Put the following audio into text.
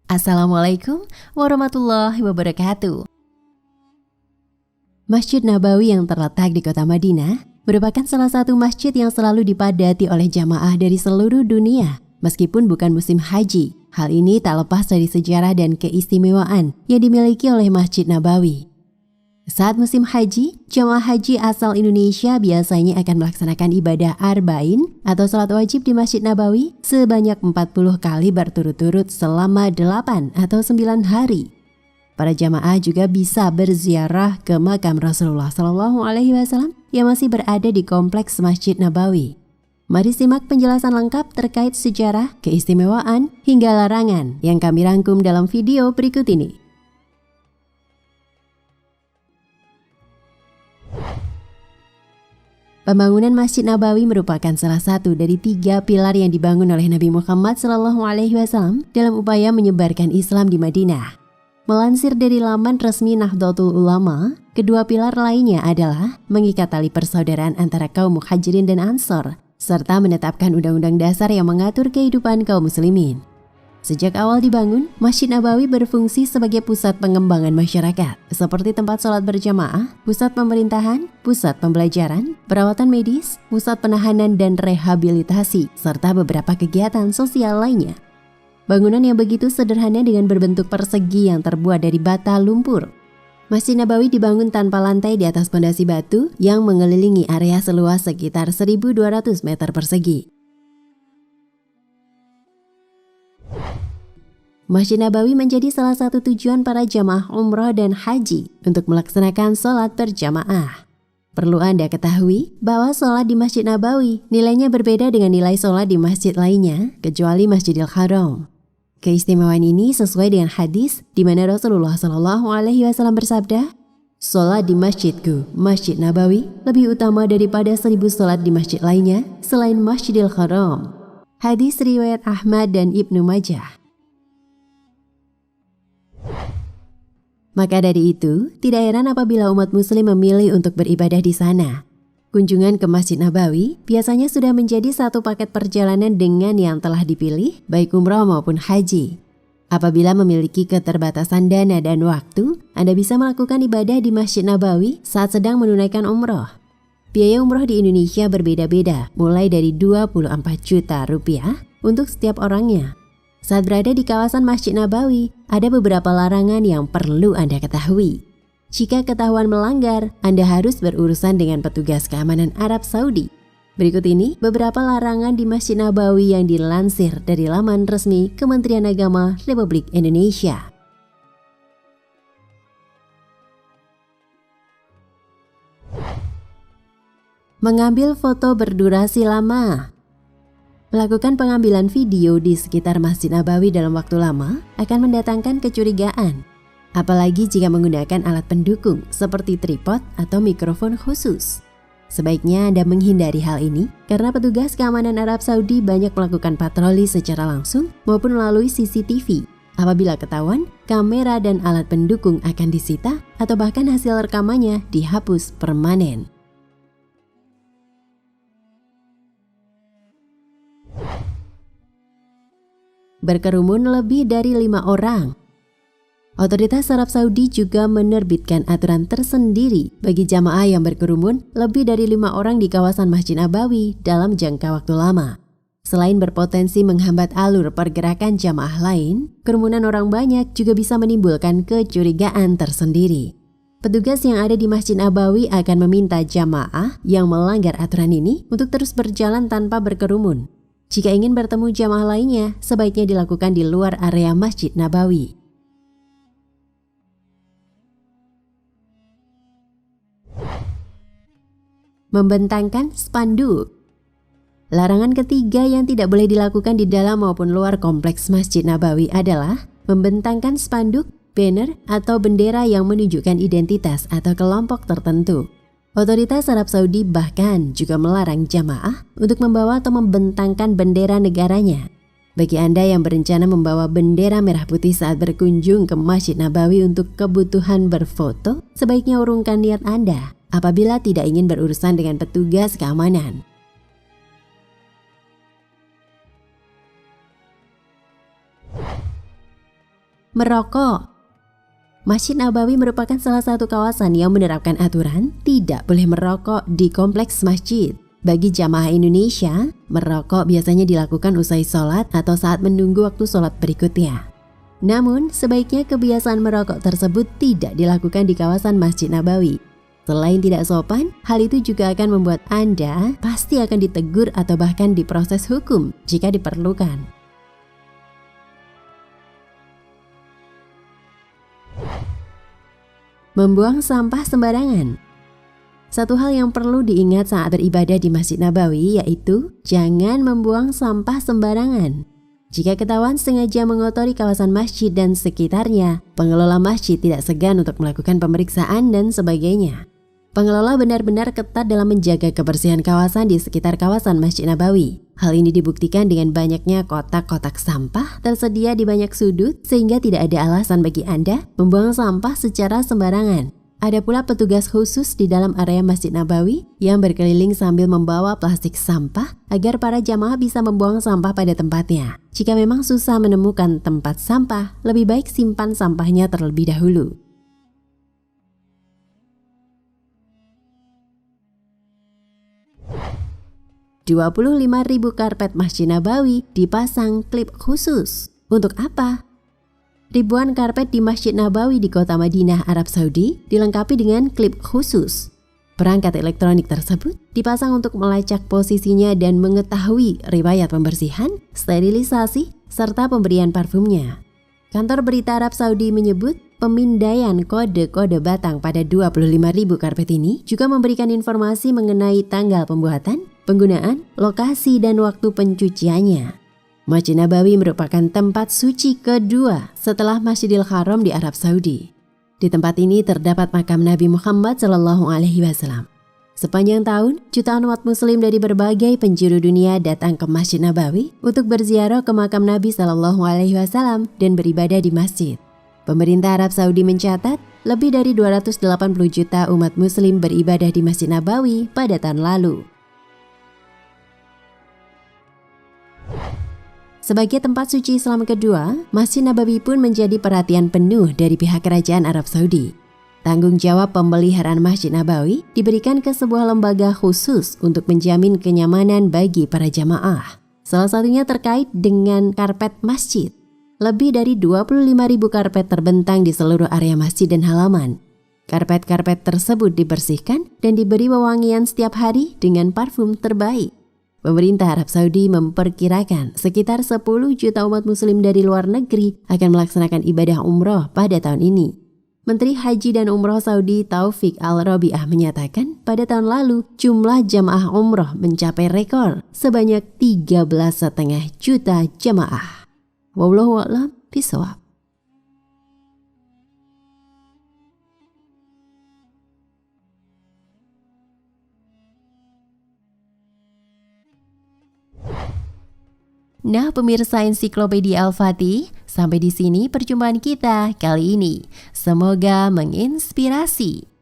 Assalamualaikum warahmatullahi wabarakatuh. Masjid Nabawi yang terletak di kota Madinah merupakan salah satu masjid yang selalu dipadati oleh jamaah dari seluruh dunia. Meskipun bukan musim haji, hal ini tak lepas dari sejarah dan keistimewaan yang dimiliki oleh Masjid Nabawi. Saat musim haji, jamaah haji asal Indonesia biasanya akan melaksanakan ibadah arba'in atau salat wajib di Masjid Nabawi sebanyak 40 kali berturut-turut selama 8 atau 9 hari. Para jamaah juga bisa berziarah ke makam Rasulullah SAW yang masih berada di kompleks Masjid Nabawi. Mari simak penjelasan lengkap terkait sejarah, keistimewaan, hingga larangan yang kami rangkum dalam video berikut ini. Pembangunan Masjid Nabawi merupakan salah satu dari 3 pilar yang dibangun oleh Nabi Muhammad SAW dalam upaya menyebarkan Islam di Madinah. Melansir dari laman resmi Nahdlatul Ulama, kedua pilar lainnya adalah mengikat tali persaudaraan antara kaum Muhajirin dan Ansor, serta menetapkan undang-undang dasar yang mengatur kehidupan kaum muslimin. Sejak awal dibangun, Masjid Nabawi berfungsi sebagai pusat pengembangan masyarakat, seperti tempat sholat berjamaah, pusat pemerintahan, pusat pembelajaran, perawatan medis, pusat penahanan dan rehabilitasi, serta beberapa kegiatan sosial lainnya. Bangunan yang begitu sederhana dengan berbentuk persegi yang terbuat dari bata lumpur. Masjid Nabawi dibangun tanpa lantai di atas pondasi batu yang mengelilingi area seluas sekitar 1.200 meter persegi. Masjid Nabawi menjadi salah satu tujuan para jamaah umroh dan haji untuk melaksanakan sholat berjamaah. Perlu Anda ketahui bahwa sholat di Masjid Nabawi nilainya berbeda dengan nilai sholat di masjid lainnya, kecuali Masjidil Haram. Keistimewaan ini sesuai dengan hadis di mana Rasulullah SAW bersabda, "Sholat di masjidku, Masjid Nabawi, lebih utama daripada 1000 sholat di masjid lainnya selain Masjidil Haram." Hadis riwayat Ahmad dan Ibnu Majah. Maka dari itu, tidak heran apabila umat muslim memilih untuk beribadah di sana. Kunjungan ke Masjid Nabawi biasanya sudah menjadi satu paket perjalanan dengan yang telah dipilih, baik umrah maupun haji. Apabila memiliki keterbatasan dana dan waktu, Anda bisa melakukan ibadah di Masjid Nabawi saat sedang menunaikan umroh. Biaya umroh di Indonesia berbeda-beda, mulai dari 24 juta rupiah untuk setiap orangnya. Saat berada di kawasan Masjid Nabawi, ada beberapa larangan yang perlu Anda ketahui. Jika ketahuan melanggar, Anda harus berurusan dengan petugas keamanan Arab Saudi. Berikut ini beberapa larangan di Masjid Nabawi yang dilansir dari laman resmi Kementerian Agama Republik Indonesia. Mengambil foto berdurasi lama. Melakukan pengambilan video di sekitar Masjid Nabawi dalam waktu lama akan mendatangkan kecurigaan. Apalagi jika menggunakan alat pendukung seperti tripod atau mikrofon khusus. Sebaiknya Anda menghindari hal ini karena petugas keamanan Arab Saudi banyak melakukan patroli secara langsung maupun melalui CCTV. Apabila ketahuan, kamera dan alat pendukung akan disita atau bahkan hasil rekamannya dihapus permanen. Berkerumun lebih dari 5 orang. Otoritas Arab Saudi juga menerbitkan aturan tersendiri bagi jamaah yang berkerumun lebih dari 5 orang di kawasan Masjid Nabawi dalam jangka waktu lama. Selain berpotensi menghambat alur pergerakan jamaah lain, kerumunan orang banyak juga bisa menimbulkan kecurigaan tersendiri. Petugas yang ada di Masjid Nabawi akan meminta jamaah yang melanggar aturan ini untuk terus berjalan tanpa berkerumun. Jika ingin bertemu jamaah lainnya, sebaiknya dilakukan di luar area Masjid Nabawi. Membentangkan spanduk. Larangan ketiga yang tidak boleh dilakukan di dalam maupun luar kompleks Masjid Nabawi adalah membentangkan spanduk, banner, atau bendera yang menunjukkan identitas atau kelompok tertentu. Otoritas Arab Saudi bahkan juga melarang jamaah untuk membawa atau membentangkan bendera negaranya. Bagi Anda yang berencana membawa bendera merah putih saat berkunjung ke Masjid Nabawi untuk kebutuhan berfoto, sebaiknya urungkan niat Anda apabila tidak ingin berurusan dengan petugas keamanan. Merokok. Masjid Nabawi merupakan salah satu kawasan yang menerapkan aturan tidak boleh merokok di kompleks masjid. Bagi jamaah Indonesia, merokok biasanya dilakukan usai sholat atau saat menunggu waktu sholat berikutnya. Namun, sebaiknya kebiasaan merokok tersebut tidak dilakukan di kawasan Masjid Nabawi. Selain tidak sopan, hal itu juga akan membuat Anda pasti akan ditegur atau bahkan diproses hukum jika diperlukan. Membuang sampah sembarangan. Satu hal yang perlu diingat saat beribadah di Masjid Nabawi yaitu jangan membuang sampah sembarangan. Jika ketahuan sengaja mengotori kawasan masjid dan sekitarnya, pengelola masjid tidak segan untuk melakukan pemeriksaan dan sebagainya. Pengelola benar-benar ketat dalam menjaga kebersihan kawasan di sekitar kawasan Masjid Nabawi. Hal ini dibuktikan dengan banyaknya kotak-kotak sampah tersedia di banyak sudut sehingga tidak ada alasan bagi Anda membuang sampah secara sembarangan. Ada pula petugas khusus di dalam area Masjid Nabawi yang berkeliling sambil membawa plastik sampah agar para jamaah bisa membuang sampah pada tempatnya. Jika memang susah menemukan tempat sampah, lebih baik simpan sampahnya terlebih dahulu. $25.000 karpet Masjid Nabawi dipasang klip khusus. Untuk apa? Ribuan karpet di Masjid Nabawi di kota Madinah, Arab Saudi dilengkapi dengan klip khusus. Perangkat elektronik tersebut dipasang untuk melacak posisinya dan mengetahui riwayat pembersihan, sterilisasi, serta pemberian parfumnya. Kantor berita Arab Saudi menyebut pemindaian kode-kode batang pada 25.000 karpet ini juga memberikan informasi mengenai tanggal pembuatan, penggunaan, lokasi, dan waktu pencuciannya. Masjid Nabawi merupakan tempat suci kedua setelah Masjidil Haram di Arab Saudi. Di tempat ini terdapat makam Nabi Muhammad SAW. Sepanjang tahun, jutaan umat muslim dari berbagai penjuru dunia datang ke Masjid Nabawi untuk berziarah ke makam Nabi SAW dan beribadah di masjid. Pemerintah Arab Saudi mencatat lebih dari 280 juta umat muslim beribadah di Masjid Nabawi pada tahun lalu. Sebagai tempat suci Islam kedua, Masjid Nabawi pun menjadi perhatian penuh dari pihak kerajaan Arab Saudi. Tanggung jawab pemeliharaan Masjid Nabawi diberikan ke sebuah lembaga khusus untuk menjamin kenyamanan bagi para jamaah. Salah satunya terkait dengan karpet masjid. Lebih dari 25.000 karpet terbentang di seluruh area masjid dan halaman. Karpet-karpet tersebut dibersihkan dan diberi wewangian setiap hari dengan parfum terbaik. Pemerintah Arab Saudi memperkirakan sekitar 10 juta umat muslim dari luar negeri akan melaksanakan ibadah umroh pada tahun ini. Menteri Haji dan Umroh Saudi Taufik Al-Rabi'ah menyatakan pada tahun lalu jumlah jamaah umroh mencapai rekor sebanyak 13,5 juta jamaah. Wallahu a'lam bishawab. Nah, pemirsa Ensiklopedia Al-Fatih, sampai di sini perjumpaan kita kali ini. Semoga menginspirasi.